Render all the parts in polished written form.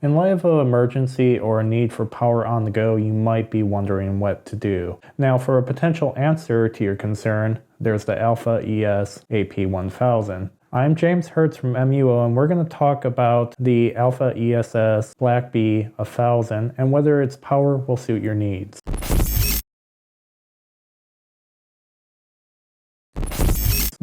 In light of an emergency or a need for power on the go, you might be wondering what to do. Now, for a potential answer to your concern, there's the AlphaESS AP1000. I'm James Hertz from MUO, and we're going to talk about the AlphaESS BlackBee 1000 and whether its power will suit your needs.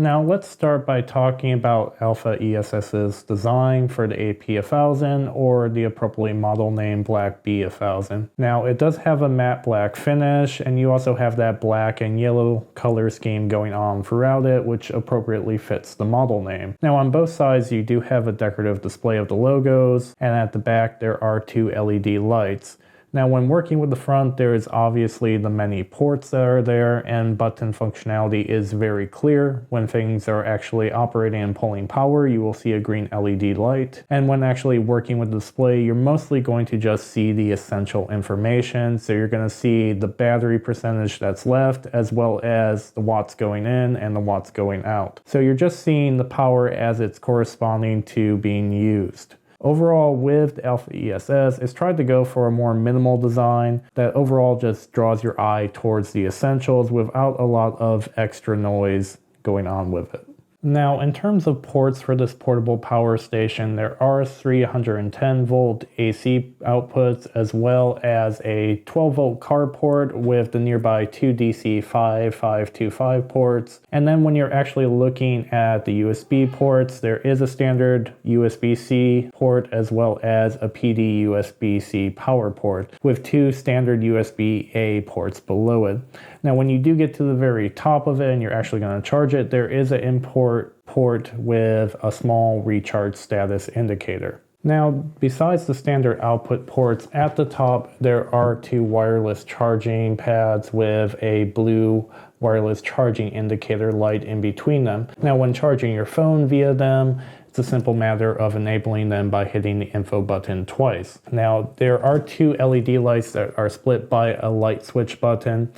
Now let's start by talking about AlphaESS's design for the AP1000, or the appropriately model name BlackBee 1000. Now it does have a matte black finish, and you also have that black and yellow color scheme going on throughout it, which appropriately fits the model name. Now on both sides you do have a decorative display of the logos, and at the back there are two LED lights. Now when working with the front, there is obviously the many ports that are there, and button functionality is very clear. When things are actually operating and pulling power, you will see a green LED light. And when actually working with the display, you're mostly going to just see the essential information. So you're going to see the battery percentage that's left, as well as the watts going in and the watts going out. So you're just seeing the power as it's corresponding to being used. Overall, with AlphaESS, it's tried to go for a more minimal design that overall just draws your eye towards the essentials without a lot of extra noise going on with it. Now, in terms of ports for this portable power station, there are 310 volt AC outputs, as well as a 12 volt car port with the nearby two DC 5.525 ports. And then when you're actually looking at the USB ports, there is a standard USB-C port as well as a PD USB-C power port with two standard USB-A ports below it. Now, when you do get to the very top of it and you're actually going to charge it, there is an import port with a small recharge status indicator. Now, besides the standard output ports, at the top there are two wireless charging pads with a blue wireless charging indicator light in between them. Now, when charging your phone via them, it's a simple matter of enabling them by hitting the info button twice. Now, there are two LED lights that are split by a light switch button,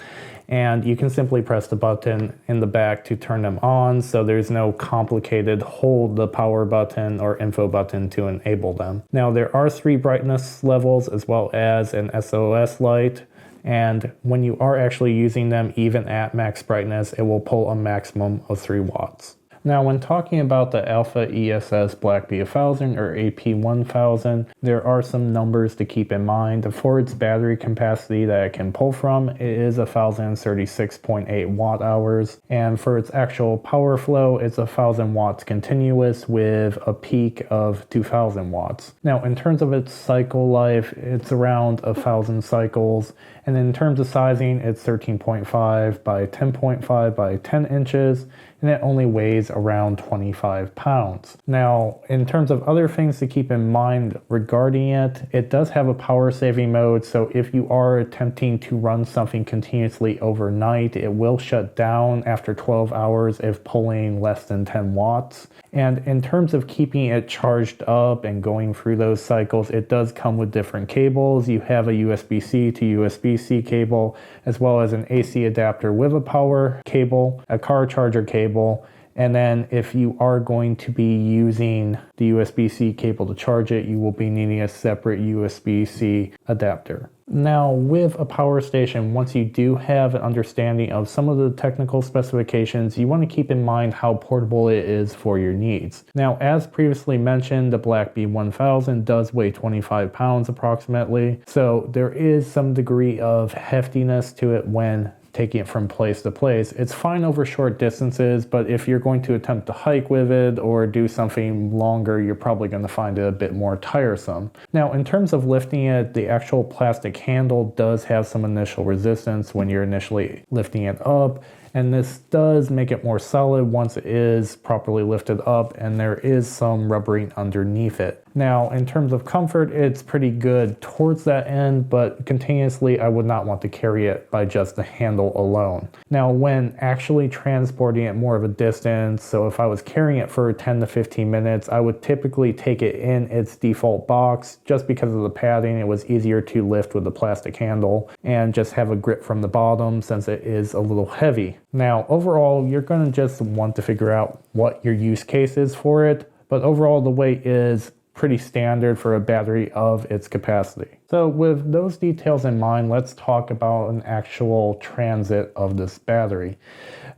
and you can simply press the button in the back to turn them on, so there's no complicated hold the power button or info button to enable them. Now, there are three brightness levels as well as an SOS light, and when you are actually using them, even at max brightness, it will pull a maximum of 3 watts. Now, when talking about the AlphaESS BlackBee 1000 or AP1000, there are some numbers to keep in mind. For its battery capacity that it can pull from, it is 1036.8 watt hours, and for its actual power flow, it's 1000 watts continuous with a peak of 2000 watts. Now, in terms of its cycle life, it's around 1000 cycles, and in terms of sizing, it's 13.5 by 10.5 by 10 inches, and it only weighs around 25 pounds. Now, in terms of other things to keep in mind regarding it, it does have a power saving mode, so if you are attempting to run something continuously overnight, it will shut down after 12 hours if pulling less than 10 watts. And in terms of keeping it charged up and going through those cycles, it does come with different cables. You have a USB-C to USB-C cable, as well as an AC adapter with a power cable, a car charger cable, and then if you are going to be using the USB-C cable to charge it, you will be needing a separate USB-C adapter. Now, with a power station, once you do have an understanding of some of the technical specifications, you want to keep in mind how portable it is for your needs. Now, as previously mentioned, the BlackBee 1000 does weigh 25 pounds approximately, so there is some degree of heftiness to it when taking it from place to place. It's fine over short distances, but if you're going to attempt to hike with it or do something longer, you're probably going to find it a bit more tiresome. Now, in terms of lifting it, the actual plastic handle does have some initial resistance when you're initially lifting it up, and this does make it more solid once it is properly lifted up, and there is some rubbering underneath it. Now, in terms of comfort, it's pretty good towards that end, but continuously I would not want to carry it by just the handle alone. Now, when actually transporting it more of a distance, so if I was carrying it for 10 to 15 minutes, I would typically take it in its default box. Just because of the padding, it was easier to lift with the plastic handle and just have a grip from the bottom since it is a little heavy. Now, overall, you're going to just want to figure out what your use case is for it, but overall the weight is pretty standard for a battery of its capacity. So with those details in mind, let's talk about an actual transit of this battery.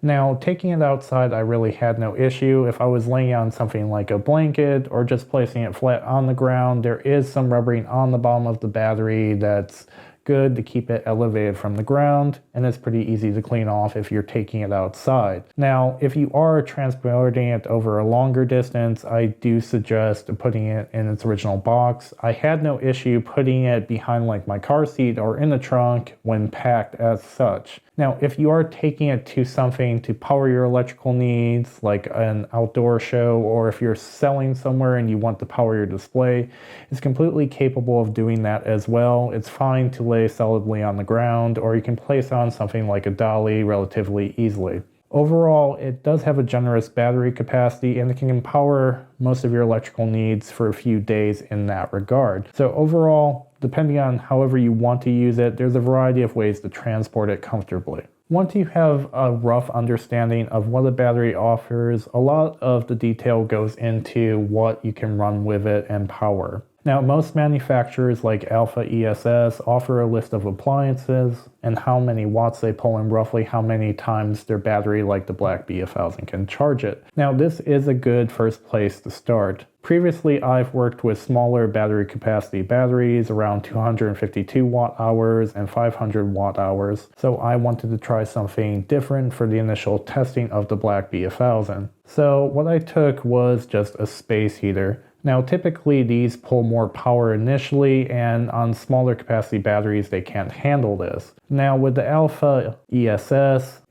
Now, taking it outside, I really had no issue. If I was laying on something like a blanket or just placing it flat on the ground, there is some rubbering on the bottom of the battery that's good to keep it elevated from the ground, and it's pretty easy to clean off if you're taking it outside. Now, if you are transporting it over a longer distance, I do suggest putting it in its original box. I had no issue putting it behind like my car seat or in the trunk when packed as such. Now, if you are taking it to something to power your electrical needs, like an outdoor show, or if you're selling somewhere and you want to power your display, it's completely capable of doing that as well. It's fine to lay solidly on the ground, or you can place on something like a dolly relatively easily. Overall, it does have a generous battery capacity and it can power most of your electrical needs for a few days in that regard. So overall, depending on however you want to use it, there's a variety of ways to transport it comfortably. Once you have a rough understanding of what a battery offers, a lot of the detail goes into what you can run with it and power. Now, most manufacturers like AlphaESS offer a list of appliances and how many watts they pull and roughly how many times their battery like the BlackBee 1000 can charge it. Now, this is a good first place to start. Previously, I've worked with smaller battery capacity batteries around 252 watt hours and 500 watt hours, so I wanted to try something different for the initial testing of the BlackBee 1000. So what I took was just a space heater. Now, typically these pull more power initially, and on smaller capacity batteries, they can't handle this. Now, with the AlphaESS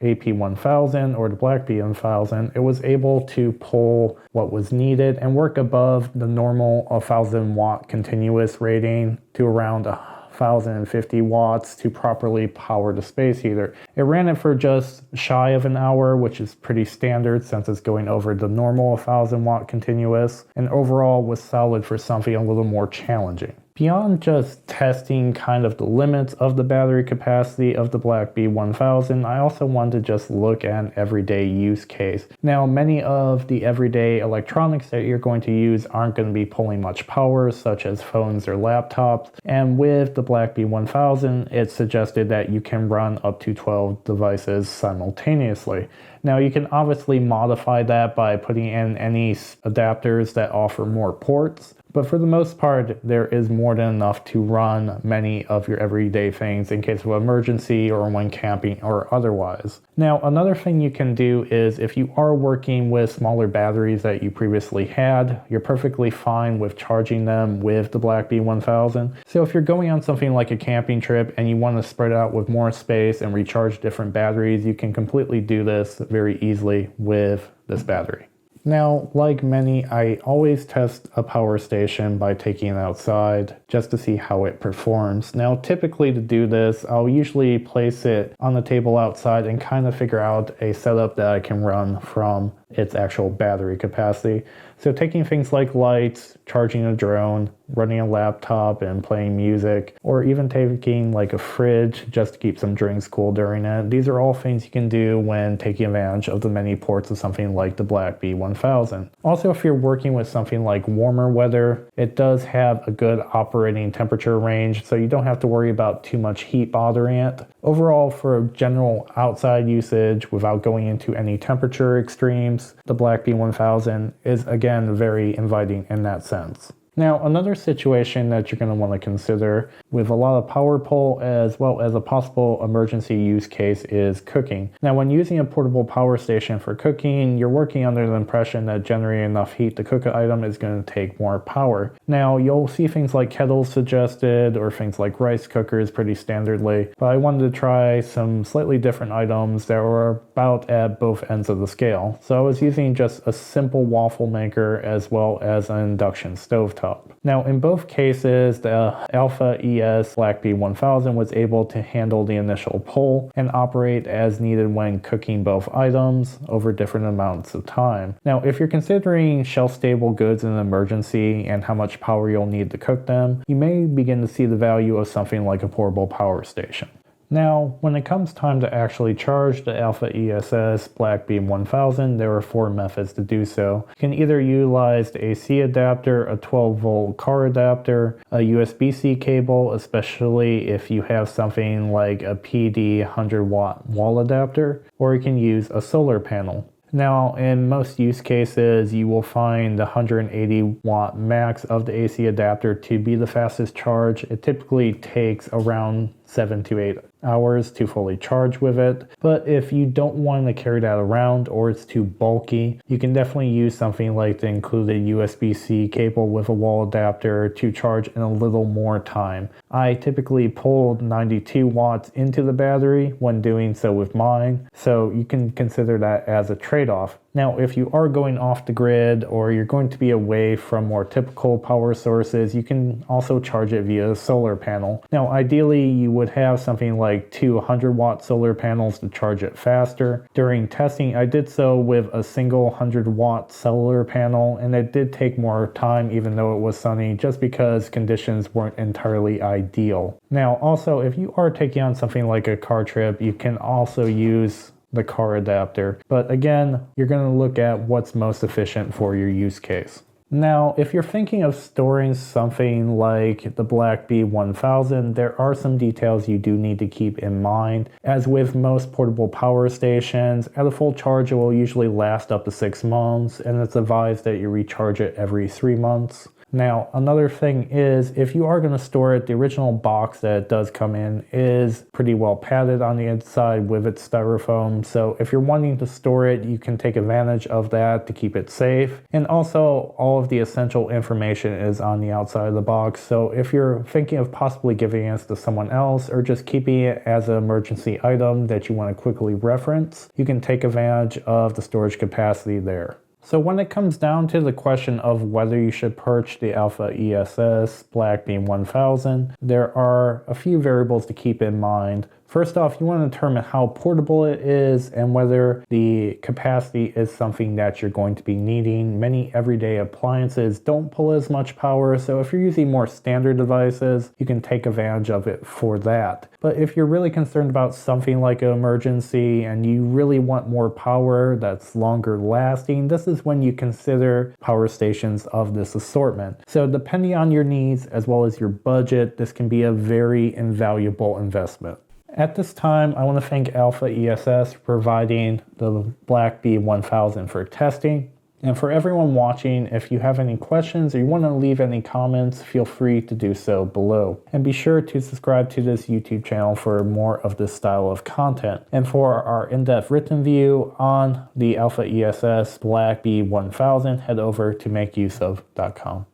AP1000 or the BlackBee 1000, it was able to pull what was needed and work above the normal 1000 watt continuous rating to around 1050 watts to properly power the space heater. It ran it for just shy of an hour, which is pretty standard since it's going over the normal 1000 watt continuous, and overall was solid for something a little more challenging. Beyond just testing kind of the limits of the battery capacity of the BlackBee 1000, I also wanted to just look at an everyday use case. Now, many of the everyday electronics that you're going to use aren't going to be pulling much power, such as phones or laptops, and with the BlackBee 1000, it suggested that you can run up to 12 devices simultaneously. Now, you can obviously modify that by putting in any adapters that offer more ports, but for the most part, there is more than enough to run many of your everyday things in case of emergency or when camping or otherwise. Now, another thing you can do is if you are working with smaller batteries that you previously had, you're perfectly fine with charging them with the BlackBee 1000. So if you're going on something like a camping trip and you want to spread out with more space and recharge different batteries, you can completely do this very easily with this battery. Now, like many, I always test a power station by taking it outside just to see how it performs. Now, typically to do this, I'll usually place it on the table outside and kind of figure out a setup that I can run from its actual battery capacity. So taking things like lights, charging a drone, running a laptop and playing music, or even taking like a fridge just to keep some drinks cool during it. These are all things you can do when taking advantage of the many ports of something like the BlackBee 1000. Also, if you're working with something like warmer weather, it does have a good operating temperature range, so you don't have to worry about too much heat bothering it. Overall, for general outside usage without going into any temperature extremes, the BlackBee 1000 is again very inviting in that sense. Now, another situation that you're going to want to consider with a lot of power pull as well as a possible emergency use case is cooking. Now, when using a portable power station for cooking, you're working under the impression that generating enough heat to cook an item is going to take more power. Now, you'll see things like kettles suggested or things like rice cookers pretty standardly, but I wanted to try some slightly different items that were about at both ends of the scale. So I was using just a simple waffle maker as well as an induction stovetop. Now, in both cases, the AlphaESS BlackBee 1000 was able to handle the initial pull and operate as needed when cooking both items over different amounts of time. Now, if you're considering shelf-stable goods in an emergency and how much power you'll need to cook them, you may begin to see the value of something like a portable power station. Now, when it comes time to actually charge the AlphaESS BlackBee 1000, there are 4 methods to do so. You can either utilize the AC adapter, a 12-volt car adapter, a USB-C cable, especially if you have something like a PD 100-watt wall adapter, or you can use a solar panel. Now, in most use cases, you will find the 180 watt max of the AC adapter to be the fastest charge. It typically takes around 7 to 8 hours to fully charge with it. But if you don't want to carry that around or it's too bulky, you can definitely use something like the included USB-C cable with a wall adapter to charge in a little more time. I typically pulled 92 watts into the battery when doing so with mine, so you can consider that as a trade-off. Now, if you are going off the grid or you're going to be away from more typical power sources, you can also charge it via a solar panel. Now, ideally, you would have something like 2 100-watt solar panels to charge it faster. During testing, I did so with a single 100-watt solar panel, and it did take more time even though it was sunny, just because conditions weren't entirely ideal. Now, also, if you are taking on something like a car trip, you can also use the car adapter. But again, you're going to look at what's most efficient for your use case. Now, if you're thinking of storing something like the BlackBee 1000, there are some details you do need to keep in mind. As with most portable power stations, at a full charge it will usually last up to 6 months, and it's advised that you recharge it every 3 months. Now, another thing is, if you are going to store it, the original box that it does come in is pretty well padded on the inside with its styrofoam. So if you're wanting to store it, you can take advantage of that to keep it safe. And also, all of the essential information is on the outside of the box. So if you're thinking of possibly giving it to someone else or just keeping it as an emergency item that you want to quickly reference, you can take advantage of the storage capacity there. So when it comes down to the question of whether you should purchase the AlphaESS BlackBee 1000, there are a few variables to keep in mind. First off, you want to determine how portable it is and whether the capacity is something that you're going to be needing. Many everyday appliances don't pull as much power, so if you're using more standard devices, you can take advantage of it for that. But if you're really concerned about something like an emergency and you really want more power that's longer lasting, this is when you consider power stations of this assortment. So depending on your needs as well as your budget, this can be a very invaluable investment. At this time, I want to thank AlphaESS for providing the BlackBee 1000 for testing. And for everyone watching, if you have any questions or you want to leave any comments, feel free to do so below. And be sure to subscribe to this YouTube channel for more of this style of content. And for our in-depth written view on the AlphaESS BlackBee 1000, head over to makeuseof.com.